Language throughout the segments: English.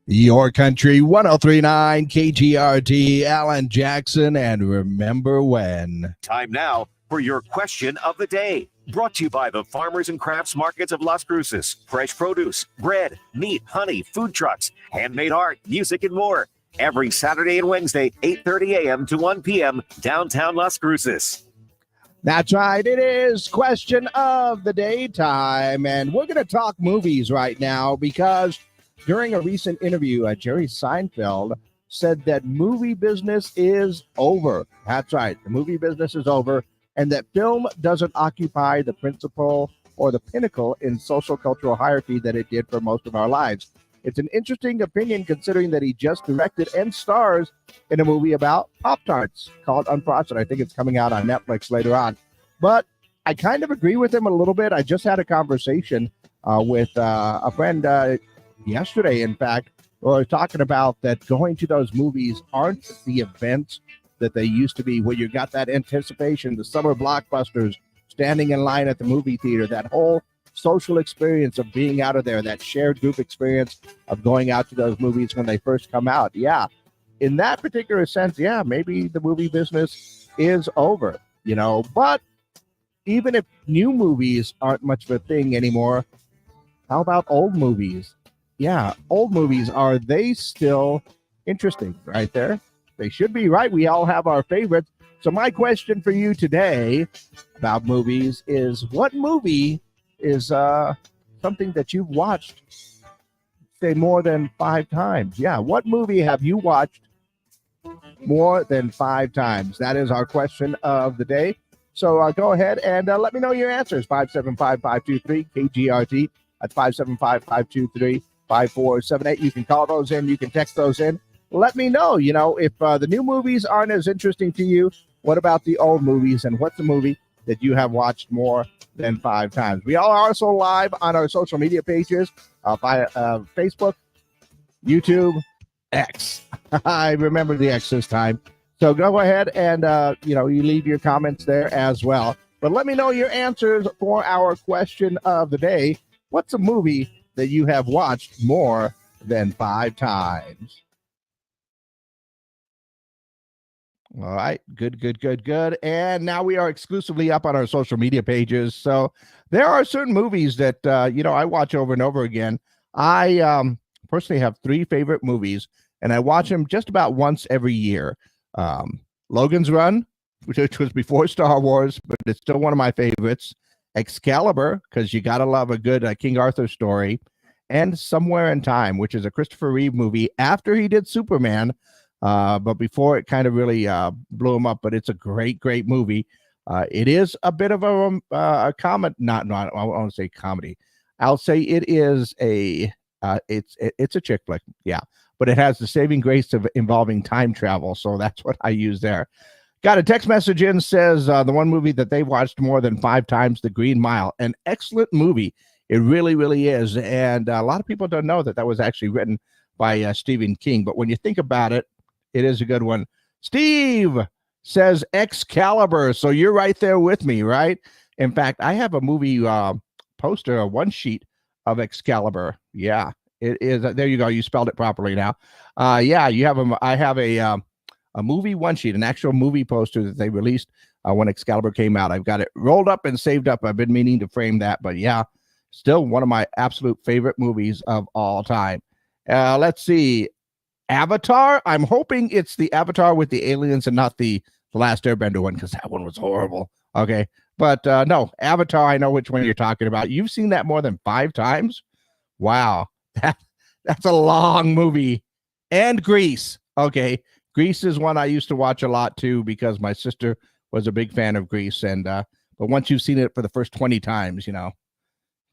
Your Country 1039 KGRT, Alan Jackson, and Remember When. Time now for your question of the day. Brought to you by the Farmers and Crafts Markets of Las Cruces. Fresh produce, bread, meat, honey, food trucks, handmade art, music, and more. Every Saturday and Wednesday, 8:30 a.m. to 1 p.m., downtown Las Cruces. That's right. It is question of the day time, and we're going to talk movies right now because during a recent interview, Jerry Seinfeld said that movie business is over. That's right. The movie business is over, and that film doesn't occupy the principal or the pinnacle in social cultural hierarchy that it did for most of our lives. It's an interesting opinion considering that he just directed and stars in a movie about Pop-Tarts called Unfrosted. I think it's coming out on Netflix later on. But I kind of agree with him a little bit. I just had a conversation with a friend yesterday, in fact, where I was talking about that going to those movies aren't the events that they used to be, where you got that anticipation, the summer blockbusters, standing in line at the movie theater, that whole social experience of being out of there, that shared group experience of going out to those movies when they first come out. Yeah, in that particular sense, yeah, maybe the movie business is over, but even if new movies aren't much of a thing anymore, how about old movies? Yeah, old movies, are they still interesting? Right there, they should be, right? We all have our favorites. So my question for you today about movies is, what movie is something that you've watched, say, more than 5 times? Yeah, what movie have you watched more than 5 times? That is our question of the day. So go ahead and let me know your answers. 575-523 KGRT. That's 575-523-5478. You can call those in. You can text those in. Let me know, if the new movies aren't as interesting to you, what about the old movies? And what's the movie that you have watched more than 5 times? We are also live on our social media pages, by Facebook, YouTube, X. I remember the X this time. So go ahead and, you leave your comments there as well. But let me know your answers for our question of the day. What's a movie that you have watched more than 5 times? All right. Good. And now we are exclusively up on our social media pages. So there are certain movies that, I watch over and over again. I personally have 3 favorite movies, and I watch them just about once every year. Logan's Run, which was before Star Wars, but it's still one of my favorites. Excalibur, because you got to love a good King Arthur story. And Somewhere in Time, which is a Christopher Reeve movie after he did Superman, but before it kind of really blew him up. But it's a great movie. It is a bit of a comedy. I won't say comedy. I'll say it is it's a chick flick. Yeah. But it has the saving grace of involving time travel. So that's what I use there. Got a text message in, says the one movie that they watched more than 5 times, The Green Mile. An excellent movie. It really, really is. And a lot of people don't know that was actually written by Stephen King. But when you think about it, it is a good one. Steve says Excalibur. So you're right there with me, right? In fact, I have a movie poster, a one sheet of Excalibur. Yeah, it is. There you go. You spelled it properly now. Yeah, you have I have a movie one sheet, an actual movie poster that they released when Excalibur came out. I've got it rolled up and saved up. I've been meaning to frame that, but yeah, still one of my absolute favorite movies of all time. Let's see. Avatar. I'm hoping it's the Avatar with the aliens and not the Last Airbender one, because that one was horrible. Okay. But no, Avatar, I know which one you're talking about. You've seen that more than 5 times? Wow. That's a long movie. And Grease. Okay. Grease is one I used to watch a lot too, because my sister was a big fan of Grease. And but once you've seen it for the first 20 times,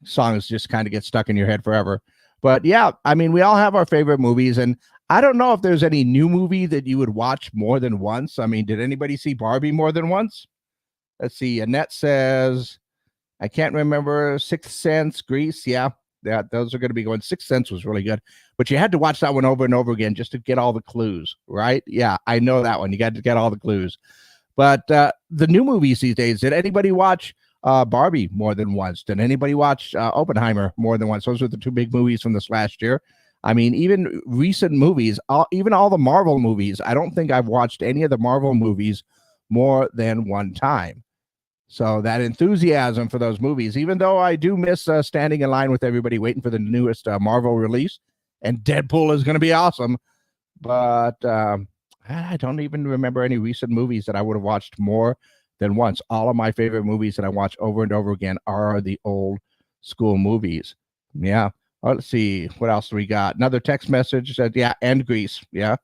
songs just kind of get stuck in your head forever. But yeah, I mean, we all have our favorite movies, and I don't know if there's any new movie that you would watch more than once. I mean, did anybody see Barbie more than once? Let's see. Annette says, I can't remember. Sixth Sense, Grease. Yeah, those are going to be going. Sixth Sense was really good, but you had to watch that one over and over again just to get all the clues, right? Yeah, I know that one. You got to get all the clues. But the new movies these days, did anybody watch Barbie more than once? Did anybody watch Oppenheimer more than once? Those were the 2 big movies from this last year. I mean, even recent movies, even all the Marvel movies, I don't think I've watched any of the Marvel movies more than one time. So that enthusiasm for those movies, even though I do miss standing in line with everybody waiting for the newest Marvel release, and Deadpool is going to be awesome, but I don't even remember any recent movies that I would have watched more than once. All of my favorite movies that I watch over and over again are the old school movies. Yeah. Oh, let's see. What else do we got? Another text message said, yeah, and Grease. Yeah.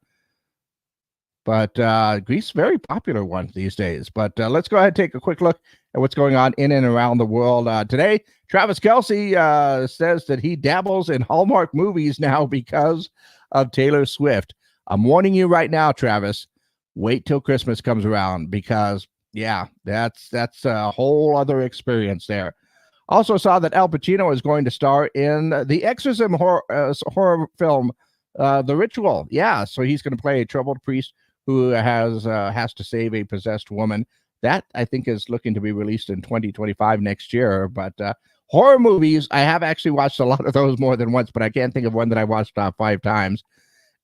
But Grease, very popular one these days. But let's go ahead and take a quick look at what's going on in and around the world today. Travis Kelce says that he dabbles in Hallmark movies now because of Taylor Swift. I'm warning you right now, Travis, wait till Christmas comes around because, yeah, that's a whole other experience there. Also saw that Al Pacino is going to star in the Exorcism horror film, The Ritual. Yeah, so he's going to play a troubled priest who has to save a possessed woman. That, I think, is looking to be released in 2025 next year. But horror movies, I have actually watched a lot of those more than once, but I can't think of one that I watched 5 times.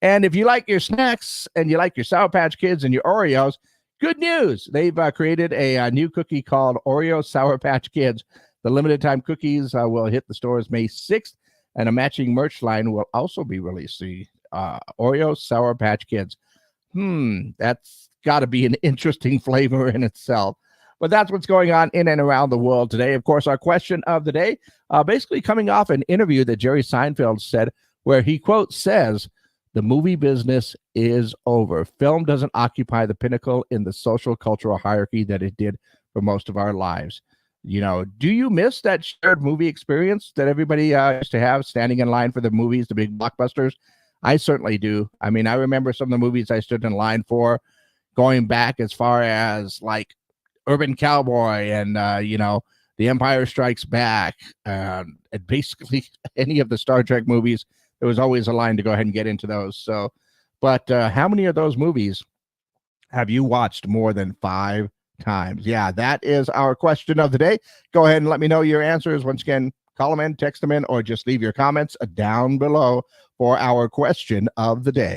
And if you like your snacks and you like your Sour Patch Kids and your Oreos, good news. They've created a new cookie called Oreo Sour Patch Kids. The limited time cookies will hit the stores May 6th, and a matching merch line will also be released. The Oreo Sour Patch Kids. That's got to be an interesting flavor in itself. But that's what's going on in and around the world today. Of course, our question of the day, basically coming off an interview that Jerry Seinfeld said, where he, quote, says, the movie business is over. Film doesn't occupy the pinnacle in the social cultural hierarchy that it did for most of our lives. You know, do you miss that shared movie experience that everybody used to have, standing in line for the movies, the big blockbusters? I certainly do. I mean, I remember some of the movies I stood in line for, going back as far as like Urban Cowboy and, The Empire Strikes Back, and basically any of the Star Trek movies. There was always a line to go ahead and get into those. So, but how many of those movies have you watched more than 5 times? Yeah, that is our question of the day. Go ahead and let me know your answers. Once again, call them in, text them in, or just leave your comments down below for our question of the day.